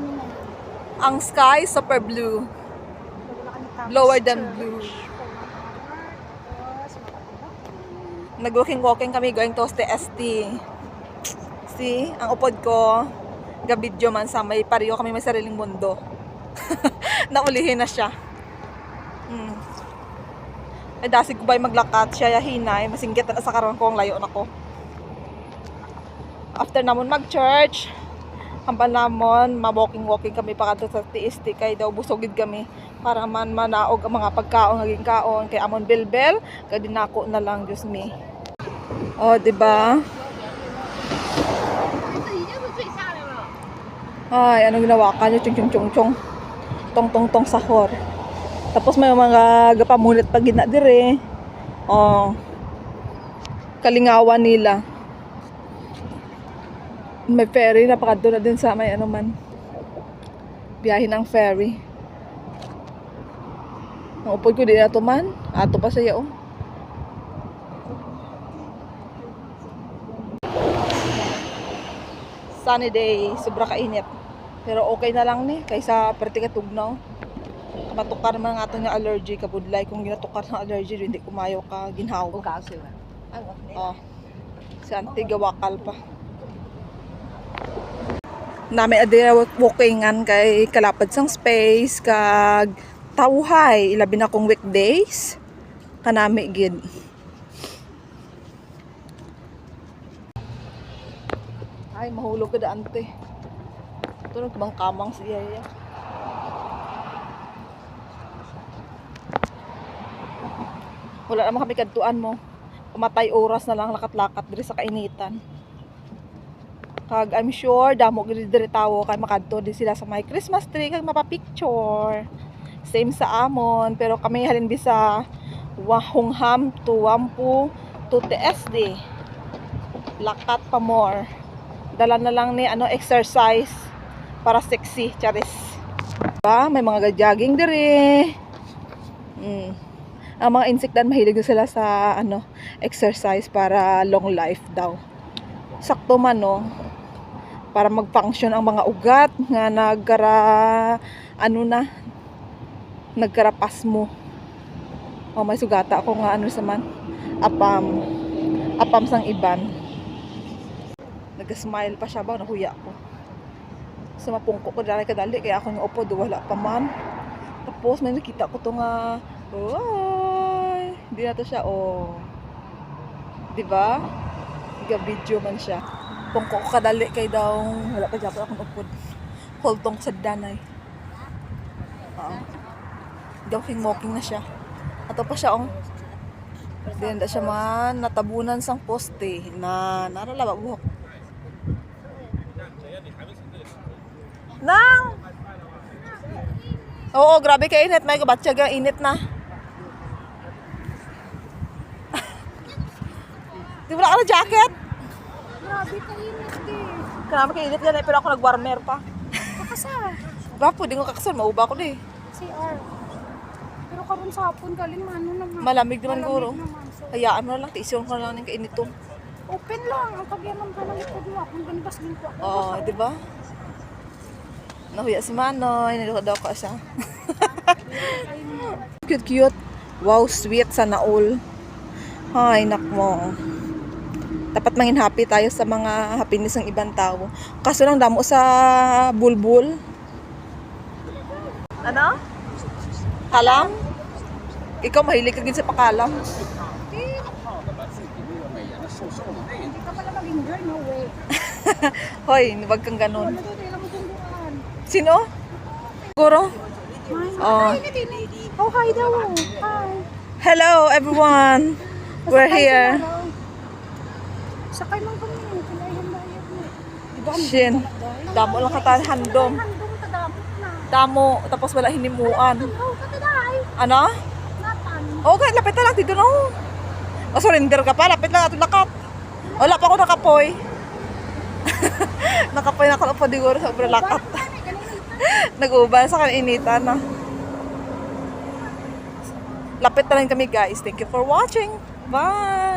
namin na. Ang sky, super blue. Lower than blue. Nag-walking kami going to the ST. See, ang upod ko, gabidyo man sa may pariyo kami may sariling mundo. Naulihin na siya. Eh dasig ko ba'y maglakat siya yahinay, masinggit na sa karon ko ang layo na ko. After namon mag-church, hambal namon, ma-walking kami pa kadto sa TST kay daw busogid kami para man manaog ang mga pagkaon ngaging kaon kay amon bilbel kay dinako na lang Diyos me. Oh, di ba? Ay, anong ginawa ka niyo? Chung. Tong sahor. Tapos may mga gapamunit pag gina dire. Oh. Kalingawan nila. May ferry, napakadto na din sa may ano man. Biyahe ng ferry. Ang upod ko di na to man. Ato pa siya oh. Sunny day, sobra kainit. Pero okay na lang ni kaysa perti ka tugnaw. Matukar man nga itong allergy kabudlay. Kung ginatukar ng allergy, hindi kumayo ka ginhaw. Oh. Si Auntie gawakal pa. Nami adira walkingan kay kalapad sang space kag tawhay ilabi na kong weekdays kanami gid. Ay mahulog ka da ante. Tunog bang kamang siya ya. Wala naman kami kadtuan mo. Pamatay oras na lang lakat-lakat diri sa kainitan. Kag I'm sure damo gid diri tawo kay makadto di sila sa may Christmas tree kag mapa-picture. Same sa amon pero kami halin bisa Wahongham to Wampu to TSD. Lakat pa more. Dala na lang ni ano exercise para sexy charis. Diba? May mga jogging diri. Ang mga insektan mahilig sila sa ano exercise para long life daw. Sakto man no. Para mag-function ang mga ugat nga nagkarapas mo. O may sugata ako nga ano sa man apam sang iban. Nag-smile pa siya ba nahuya ko. Sumapungko ko dali kadali kaya ako nga upo wala pa man. Tapos may nakita ko to nga oy, di na to siya oh. Di ba? Ga-video man siya. Pungko ko kadali kay daw wala pa japa akong upod. Holdong sa danay. Walking na siya. Ato pa siya oh. Di na siya man natabunan sang poste na naralaba buhok. Nang! Oo, grabe ka init. May kabatsyag ang init na. Di wala ka na jacket? Grabe ka init eh. Grabe ka init yan pero ako nag-warmer pa. Kakasa. Bapo, di ko kakasal. Mauba ko na eh. CR. Pero karon sa hapon galing ano naman. Malamig naman guro. So, Hayaan mo na lang. Tiisyon ko na lang ng kainit to. open lang. Ang pagyaman ka ng likod mo. Kung ganibas din ko. Oo, di ba? Nahuya si Manoy. Nalukod daw ko siya. Cute. Wow, sweet. Sana all. Ay, nak mo. Dapat mangin happy tayo sa mga happiness ng ibang tao. Kaso lang damo sa bulbul. Ano? Kalam? Ikaw mahilig ka din sa pakalam. Hindi ka pala mag-enjoy, no way. Hoy, wag kang ganun. Wala doon, ilang mo tunduan. Sino? Guro? Oh. Oh, hi daw. Hi. Hello everyone. We're here. Sakay man kami. Kailangan bayad mo. Diba? Shin. Damo lang katahan handom. Handong tadamot na. Damo tapos wala hinimuan. Oh, kataday. Ano? Natan. Okay, lapit na lang dito no. O surrender ka pa, lapit lang ato lakat. Wala pa ako nakapoy. Nakapoy na ako pa diguro sa obra lakat. Nag-uban sa kaninitan na. Lapit na lang kami guys. Thank you for watching. Bye!